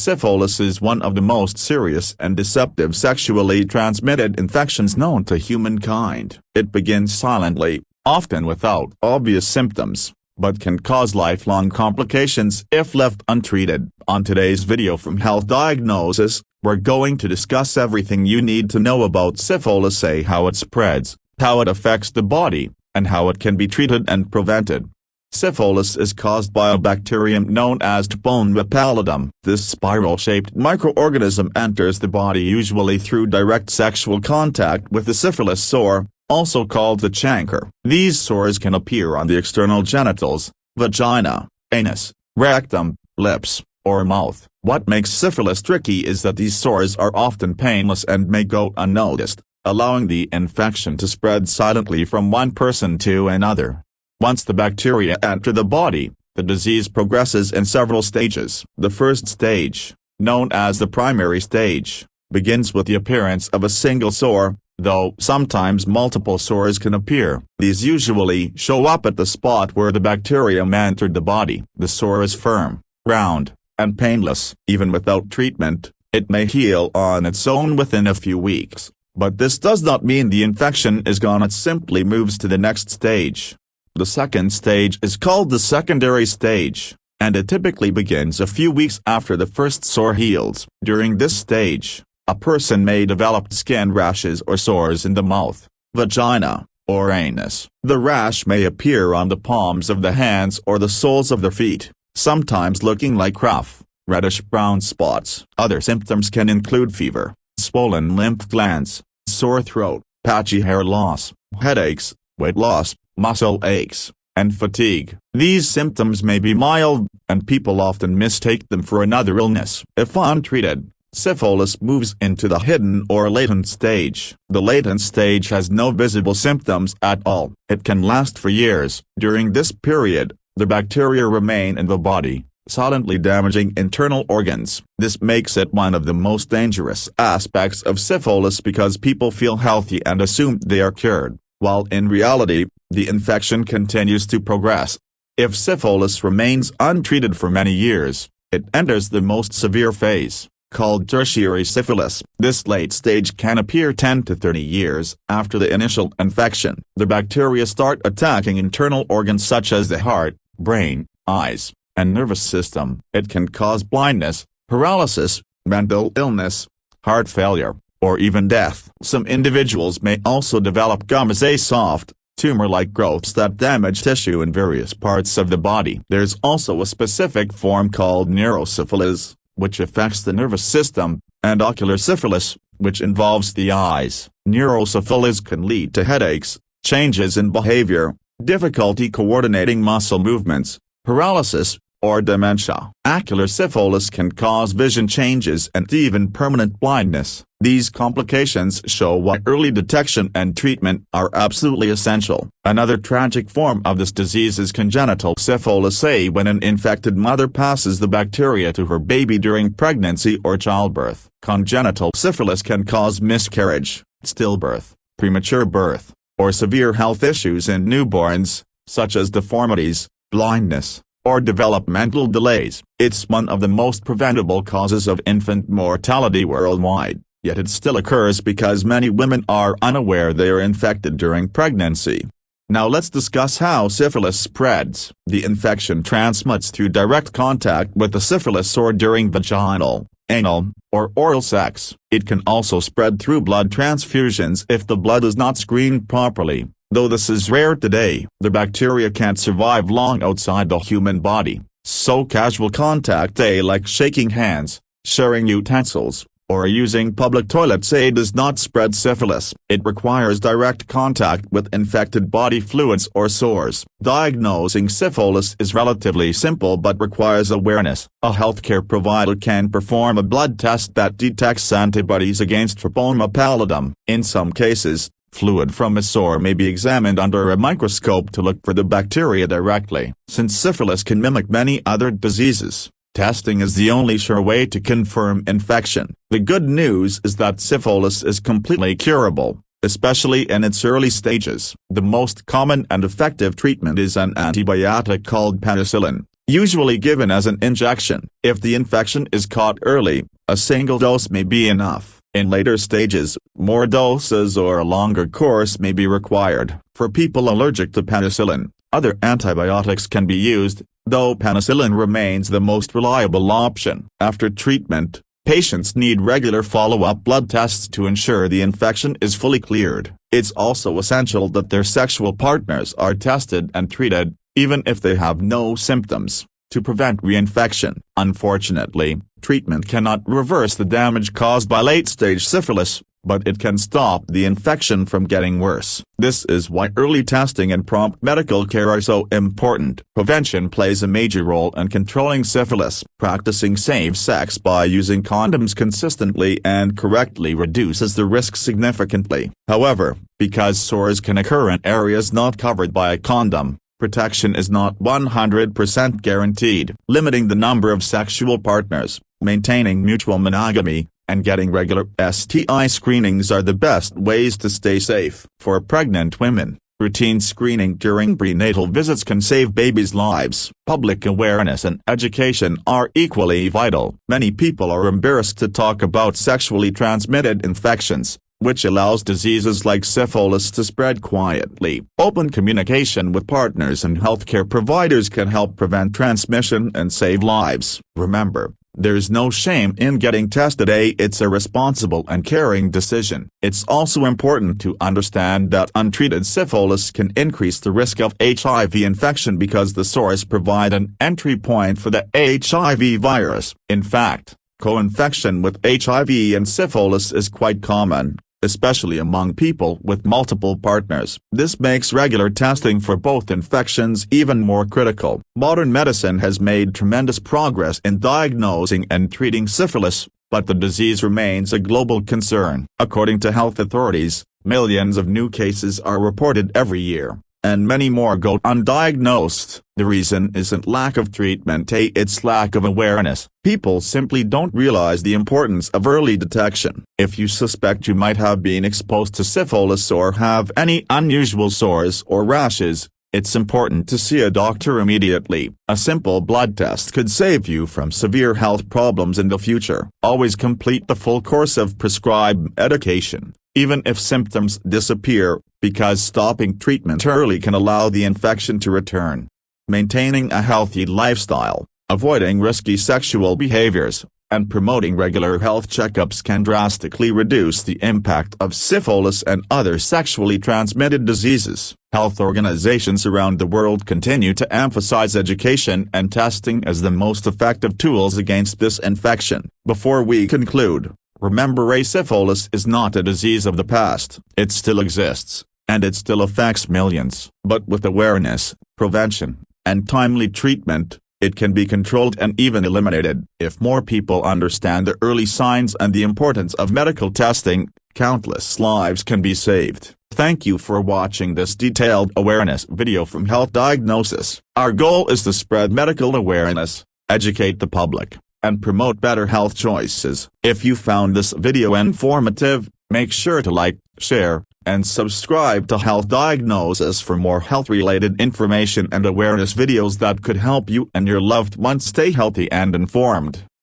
Syphilis is one of the most serious and deceptive sexually transmitted infections known to humankind. It begins silently, often without obvious symptoms, but can cause lifelong complications if left untreated. On today's video from Health Diagnosis, we're going to discuss everything you need to know about syphilis, how it spreads, how it affects the body, and how it can be treated and prevented. Syphilis is caused by a bacterium known as Homeopathy. This spiral-shaped microorganism enters the body usually through direct sexual contact with the syphilis sore, also called the chancre. These sores can appear on the external genitals, vagina, anus, rectum, lips, or mouth. What makes syphilis tricky is that these sores are often painless and may go unnoticed, allowing the infection to spread silently from one person to another. Once the bacteria enter the body, the disease progresses in several stages. The first stage, known as the primary stage, begins with the appearance of a single sore, though sometimes multiple sores can appear. These usually show up at the spot where the bacterium entered the body. The sore is firm, round, and painless. Even without treatment, it may heal on its own within a few weeks, but this does not mean the infection is gone. It simply moves to the next stage. The second stage is called the secondary stage, and it typically begins a few weeks after the first sore heals. During this stage, a person may develop skin rashes or sores in the mouth, vagina, or anus. The rash may appear on the palms of the hands or the soles of the feet, sometimes looking like rough, reddish-brown spots. Other symptoms can include fever, swollen lymph glands, sore throat, patchy hair loss, headaches, weight loss, muscle aches, and fatigue. These symptoms may be mild, and people often mistake them for another illness. If untreated, syphilis moves into the hidden or latent stage. The latent stage has no visible symptoms at all. It can last for years. During this period, the bacteria remain in the body, silently damaging internal organs. This makes it one of the most dangerous aspects of syphilis because people feel healthy and assume they are cured, while in reality, the infection continues to progress. If syphilis remains untreated for many years, it enters the most severe phase, called tertiary syphilis. This late stage can appear 10 to 30 years after the initial infection. The bacteria start attacking internal organs such as the heart, brain, eyes, and nervous system. It can cause blindness, paralysis, mental illness, heart failure, or even death. Some individuals may also develop gums, soft, tumor-like growths that damage tissue in various parts of the body. There's also a specific form called neurosyphilis, which affects the nervous system, and ocular syphilis, which involves the eyes. Neurosyphilis can lead to headaches, changes in behavior, difficulty coordinating muscle movements, paralysis, or dementia. Ocular syphilis can cause vision changes and even permanent blindness. These complications show why early detection and treatment are absolutely essential. Another tragic form of this disease is congenital syphilis, when an infected mother passes the bacteria to her baby during pregnancy or childbirth. Congenital syphilis can cause miscarriage, stillbirth, premature birth, or severe health issues in newborns, such as deformities, blindness, or developmental delays. It's one of the most preventable causes of infant mortality worldwide, yet it still occurs because many women are unaware they are infected during pregnancy. Now let's discuss how syphilis spreads. The infection transmits through direct contact with the syphilis sore during vaginal, anal, or oral sex. It can also spread through blood transfusions if the blood is not screened properly. Though this is rare today, the bacteria can't survive long outside the human body, so casual contact, like shaking hands, sharing utensils, or using public toilets, does not spread syphilis. It requires direct contact with infected body fluids or sores. Diagnosing syphilis is relatively simple but requires awareness. A healthcare provider can perform a blood test that detects antibodies against Homeopathy. In some cases, fluid from a sore may be examined under a microscope to look for the bacteria directly. Since syphilis can mimic many other diseases, testing is the only sure way to confirm infection. The good news is that syphilis is completely curable, especially in its early stages. The most common and effective treatment is an antibiotic called penicillin, usually given as an injection. If the infection is caught early, a single dose may be enough. In later stages, more doses or a longer course may be required. For people allergic to penicillin, other antibiotics can be used, though penicillin remains the most reliable option. After treatment, patients need regular follow-up blood tests to ensure the infection is fully cleared. It's also essential that their sexual partners are tested and treated, even if they have no symptoms, to prevent reinfection. Unfortunately, treatment cannot reverse the damage caused by late-stage syphilis, but it can stop the infection from getting worse. This is why early testing and prompt medical care are so important. Prevention plays a major role in controlling syphilis. Practicing safe sex by using condoms consistently and correctly reduces the risk significantly. However, because sores can occur in areas not covered by a condom, protection is not 100% guaranteed. Limiting the number of sexual partners, maintaining mutual monogamy, and getting regular STI screenings are the best ways to stay safe. For pregnant women, routine screening during prenatal visits can save babies' lives. Public awareness and education are equally vital. Many people are embarrassed to talk about sexually transmitted infections, which allows diseases like syphilis to spread quietly. Open communication with partners and healthcare providers can help prevent transmission and save lives. Remember, there's no shame in getting tested. It's a responsible and caring decision. It's also important to understand that untreated syphilis can increase the risk of HIV infection because the sores provide an entry point for the HIV virus. In fact, co-infection with HIV and syphilis is quite common, especially among people with multiple partners. This makes regular testing for both infections even more critical. Modern medicine has made tremendous progress in diagnosing and treating syphilis, but the disease remains a global concern. According to health authorities, millions of new cases are reported every year, and many more go undiagnosed. The reason isn't lack of treatment, it's lack of awareness. People simply don't realize the importance of early detection. If you suspect you might have been exposed to syphilis or have any unusual sores or rashes, it's important to see a doctor immediately. A simple blood test could save you from severe health problems in the future. Always complete the full course of prescribed medication, even if symptoms disappear, because stopping treatment early can allow the infection to return. Maintaining a healthy lifestyle, avoiding risky sexual behaviors, and promoting regular health checkups can drastically reduce the impact of syphilis and other sexually transmitted diseases. Health organizations around the world continue to emphasize education and testing as the most effective tools against this infection. Before we conclude, remember, syphilis is not a disease of the past. It still exists, and it still affects millions. But with awareness, prevention, and timely treatment, it can be controlled and even eliminated. If more people understand the early signs and the importance of medical testing, countless lives can be saved. Thank you for watching this detailed awareness video from Health Diagnosis. Our goal is to spread medical awareness, educate the public, and promote better health choices. If you found this video informative, make sure to like, share, and subscribe to Health Diagnosis for more health-related information and awareness videos that could help you and your loved ones stay healthy and informed.